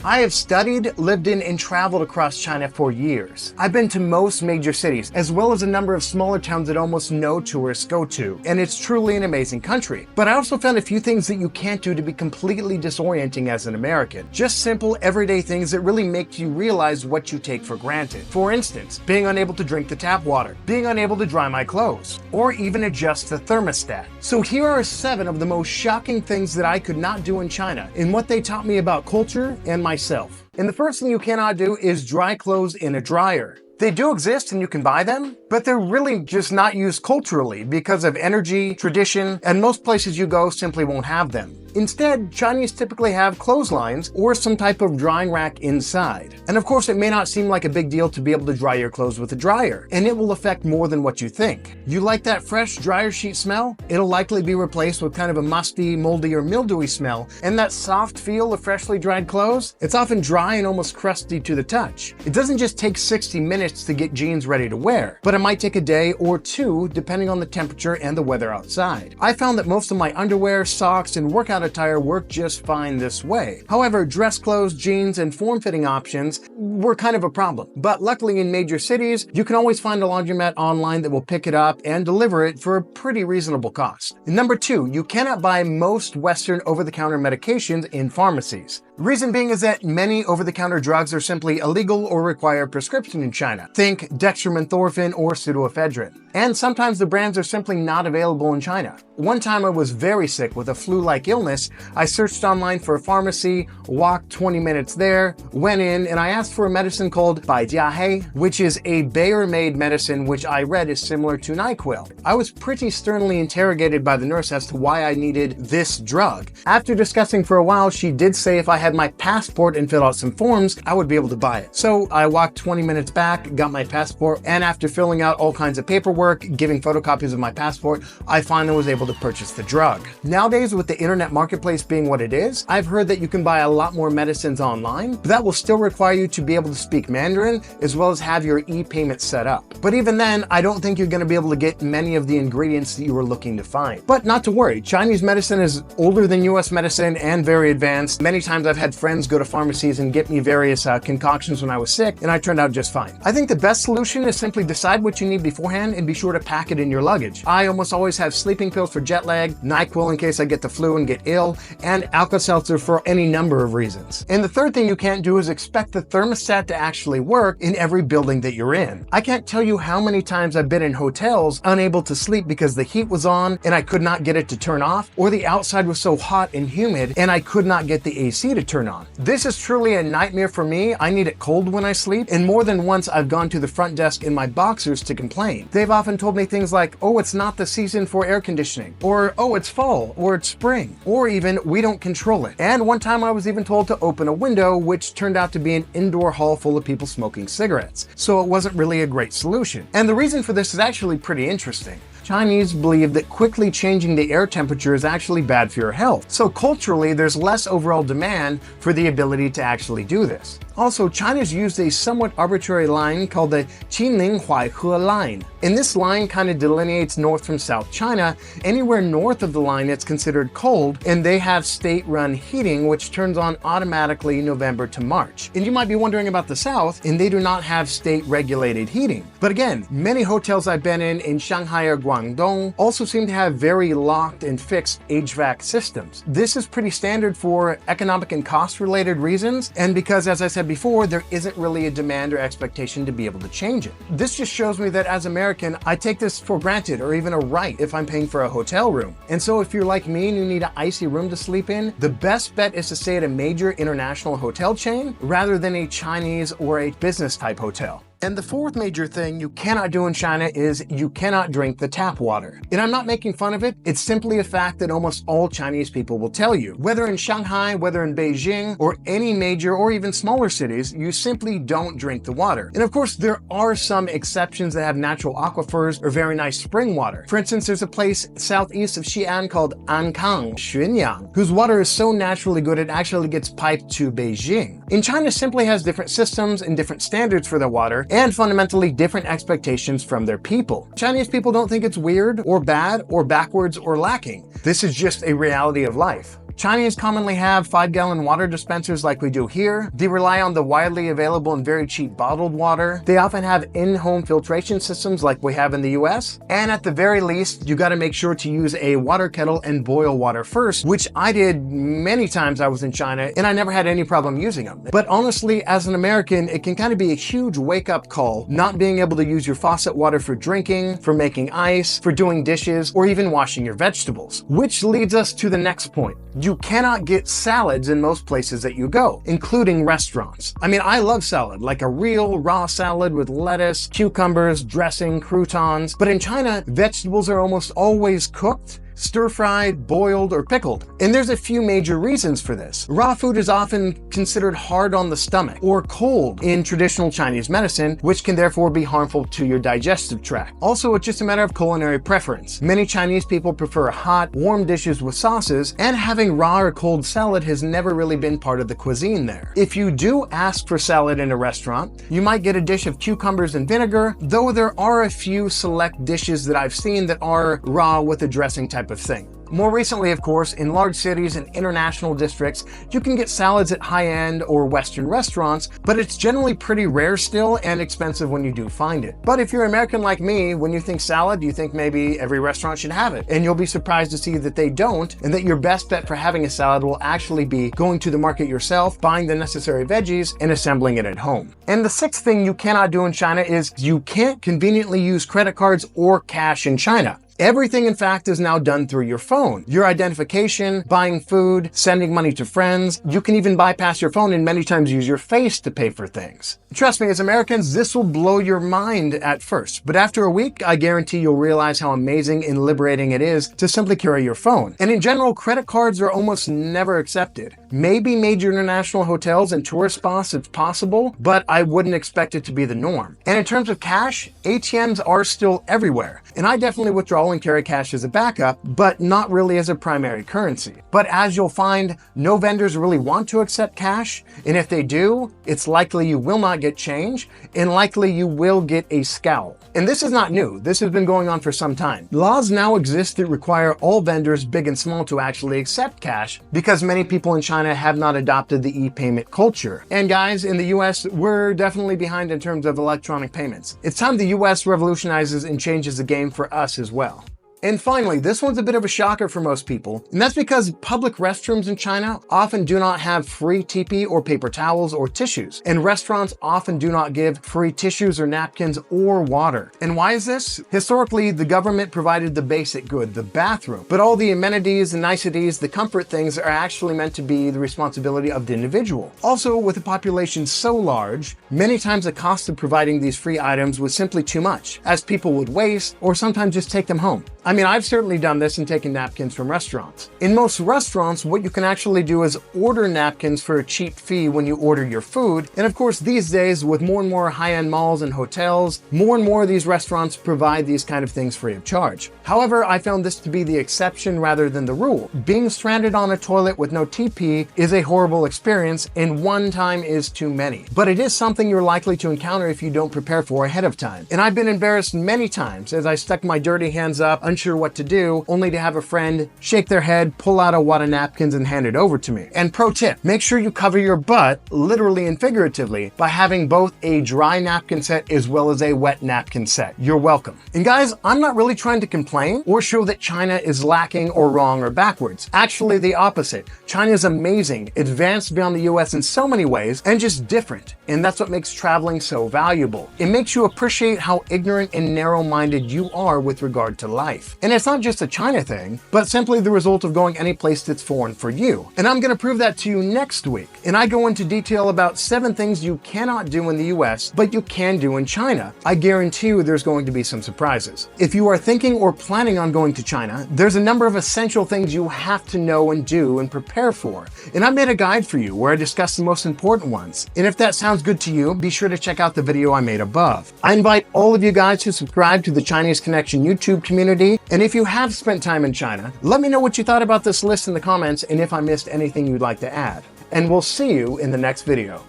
I have studied, lived in, and traveled across China for years. I've been to most major cities, as well as a number of smaller towns that almost no tourists go to, and it's truly an amazing country. But I also found a few things that you can't do to be completely disorienting as an American. Just simple, everyday things that really make you realize what you take for granted. For instance, being unable to drink the tap water, being unable to dry my clothes, or even adjust the thermostat. So here are 7 of the most shocking things that I could not do in China, and what they taught me about culture and myself. And the first thing you cannot do is dry clothes in a dryer. They do exist and you can buy them, but they're really just not used culturally because of energy, tradition, and most places you go simply won't have them. Instead, Chinese typically have clotheslines or some type of drying rack inside. And of course, it may not seem like a big deal to be able to dry your clothes with a dryer, and it will affect more than what you think. You like that fresh dryer sheet smell? It'll likely be replaced with kind of a musty, moldy, or mildewy smell, and that soft feel of freshly dried clothes? It's often dry and almost crusty to the touch. It doesn't just take 60 minutes to get jeans ready to wear, but it might take a day or 2 depending on the temperature and the weather outside. I found that most of my underwear, socks, and workout attire worked just fine this way. However, dress clothes, jeans, and form-fitting options were kind of a problem. But luckily in major cities, you can always find a laundromat online that will pick it up and deliver it for a pretty reasonable cost. And number 2, you cannot buy most Western over-the-counter medications in pharmacies. The reason being is that many over-the-counter drugs are simply illegal or require a prescription in China. Think dextromethorphan or pseudoephedrine. And sometimes the brands are simply not available in China. One time I was very sick with a flu-like illness. I searched online for a pharmacy, walked 20 minutes there, went in, and I asked for a medicine called Baijiahei, which is a Bayer-made medicine which I read is similar to NyQuil. I was pretty sternly interrogated by the nurse as to why I needed this drug. After discussing for a while, she did say if I had my passport and filled out some forms, I would be able to buy it. So I walked 20 minutes back, got my passport, and after filling out all kinds of paperwork, giving photocopies of my passport, I finally was able to purchase the drug. Nowadays, with the internet marketplace being what it is, I've heard that you can buy a lot more medicines online, but that will still require you to be able to speak Mandarin as well as have your e-payment set up. But even then, I don't think you're going to be able to get many of the ingredients that you were looking to find. But not to worry, Chinese medicine is older than US medicine and very advanced. Many times I've had friends go to pharmacies and get me various concoctions when I was sick, and I turned out just fine. I think the best solution is simply decide what you need beforehand and be sure to pack it in your luggage. I almost always have sleeping pills for jet lag, NyQuil in case I get the flu and get ill, and Alka-Seltzer for any number of reasons. And the third thing you can't do is expect the thermostat to actually work in every building that you're in. I can't tell you how many times I've been in hotels unable to sleep because the heat was on and I could not get it to turn off, or the outside was so hot and humid and I could not get the AC to turn on. This is truly a nightmare for me. I need it cold when I sleep, and more than once I've gone to the front desk in my boxers to complain. They've often told me things like, oh, it's not the season for air conditioning, or oh, it's fall, or it's spring, or even we don't control it. And one time I was even told to open a window, which turned out to be an indoor hall full of people smoking cigarettes. So it wasn't really a great solution. And the reason for this is actually pretty interesting. Chinese believe that quickly changing the air temperature is actually bad for your health. So culturally, there's less overall demand for the ability to actually do this. Also, China's used a somewhat arbitrary line called the Qinling Huaihe line. And this line kind of delineates north from South China. Anywhere north of the line, it's considered cold, and they have state-run heating, which turns on automatically November to March. And you might be wondering about the South, and they do not have state-regulated heating. But again, many hotels I've been in Shanghai or Guangdong also seem to have very locked and fixed HVAC systems. This is pretty standard for economic and cost-related reasons, and because, as I said before, there isn't really a demand or expectation to be able to change it. This just shows me that as American, I take this for granted or even a right if I'm paying for a hotel room. And so if you're like me and you need an icy room to sleep in, the best bet is to stay at a major international hotel chain rather than a Chinese or a business type hotel. And the fourth major thing you cannot do in China is you cannot drink the tap water. And I'm not making fun of it, it's simply a fact that almost all Chinese people will tell you. Whether in Shanghai, whether in Beijing, or any major or even smaller cities, you simply don't drink the water. And of course, there are some exceptions that have natural aquifers or very nice spring water. For instance, there's a place southeast of Xi'an called Ankang, Xunyang, whose water is so naturally good it actually gets piped to Beijing. And China simply has different systems and different standards for their water, and fundamentally different expectations from their people. Chinese people don't think it's weird or bad or backwards or lacking. This is just a reality of life. Chinese commonly have 5-gallon water dispensers like we do here. They rely on the widely available and very cheap bottled water. They often have in-home filtration systems like we have in the US. And at the very least, you gotta make sure to use a water kettle and boil water first, which I did many times I was in China, and I never had any problem using them. But honestly, as an American, it can kind of be a huge wake-up call not being able to use your faucet water for drinking, for making ice, for doing dishes, or even washing your vegetables. Which leads us to the next point. You cannot get salads in most places that you go, including restaurants. I mean, I love salad, like a real raw salad with lettuce, cucumbers, dressing, croutons. But in China, vegetables are almost always cooked, stir-fried, boiled, or pickled. And there's a few major reasons for this. Raw food is often considered hard on the stomach or cold in traditional Chinese medicine, which can therefore be harmful to your digestive tract. Also, it's just a matter of culinary preference. Many Chinese people prefer hot, warm dishes with sauces, and having raw or cold salad has never really been part of the cuisine there. If you do ask for salad in a restaurant, you might get a dish of cucumbers and vinegar, though there are a few select dishes that I've seen that are raw with a dressing type of thing. More recently, of course, in large cities and international districts, you can get salads at high-end or Western restaurants, but it's generally pretty rare still and expensive when you do find it. But if you're American like me, when you think salad, you think maybe every restaurant should have it. And you'll be surprised to see that they don't, and that your best bet for having a salad will actually be going to the market yourself, buying the necessary veggies, and assembling it at home. And the sixth thing you cannot do in China is you can't conveniently use credit cards or cash in China. Everything, in fact, is now done through your phone. Your identification, buying food, sending money to friends. You can even bypass your phone and many times use your face to pay for things. Trust me, as Americans, this will blow your mind at first. But after a week, I guarantee you'll realize how amazing and liberating it is to simply carry your phone. And in general, credit cards are almost never accepted. Maybe major international hotels and tourist spots it's possible, but I wouldn't expect it to be the norm. And in terms of cash, ATMs are still everywhere. And I definitely withdraw and carry cash as a backup, but not really as a primary currency. But as you'll find, no vendors really want to accept cash, and if they do, it's likely you will not get change, and likely you will get a scowl. And this is not new. This has been going on for some time. Laws now exist that require all vendors, big and small, to actually accept cash because many people in China have not adopted the e-payment culture. And guys, in the US, we're definitely behind in terms of electronic payments. It's time the US revolutionizes and changes the game for us as well. And finally, this one's a bit of a shocker for most people, and that's because public restrooms in China often do not have free TP or paper towels or tissues, and restaurants often do not give free tissues or napkins or water. And why is this? Historically, the government provided the basic good, the bathroom, but all the amenities and niceties, the comfort things, are actually meant to be the responsibility of the individual. Also, with a population so large, many times the cost of providing these free items was simply too much, as people would waste or sometimes just take them home. I mean, I've certainly done this and taken napkins from restaurants. In most restaurants, what you can actually do is order napkins for a cheap fee when you order your food. And of course, these days, with more and more high-end malls and hotels, more and more of these restaurants provide these kind of things free of charge. However, I found this to be the exception rather than the rule. Being stranded on a toilet with no TP is a horrible experience, and one time is too many. But it is something you're likely to encounter if you don't prepare for ahead of time. And I've been embarrassed many times as I stuck my dirty hands up, unsure what to do, only to have a friend shake their head, pull out a wad of napkins, and hand it over to me. And pro tip, make sure you cover your butt, literally and figuratively, by having both a dry napkin set as well as a wet napkin set. You're welcome. And guys, I'm not really trying to complain or show that China is lacking or wrong or backwards. Actually, the opposite. China is amazing, advanced beyond the US in so many ways, and just different. And that's what makes traveling so valuable. It makes you appreciate how ignorant and narrow-minded you are with regard to life. And it's not just a China thing, but simply the result of going any place that's foreign for you. And I'm gonna prove that to you next week. And I go into detail about 7 things you cannot do in the US, but you can do in China. I guarantee you there's going to be some surprises. If you are thinking or planning on going to China, there's a number of essential things you have to know and do and prepare for. And I made a guide for you where I discuss the most important ones. And if that sounds good to you, be sure to check out the video I made above. I invite all of you guys to subscribe to the Chinese Connection YouTube community. And if you have spent time in China, let me know what you thought about this list in the comments and if I missed anything you'd like to add. And we'll see you in the next video.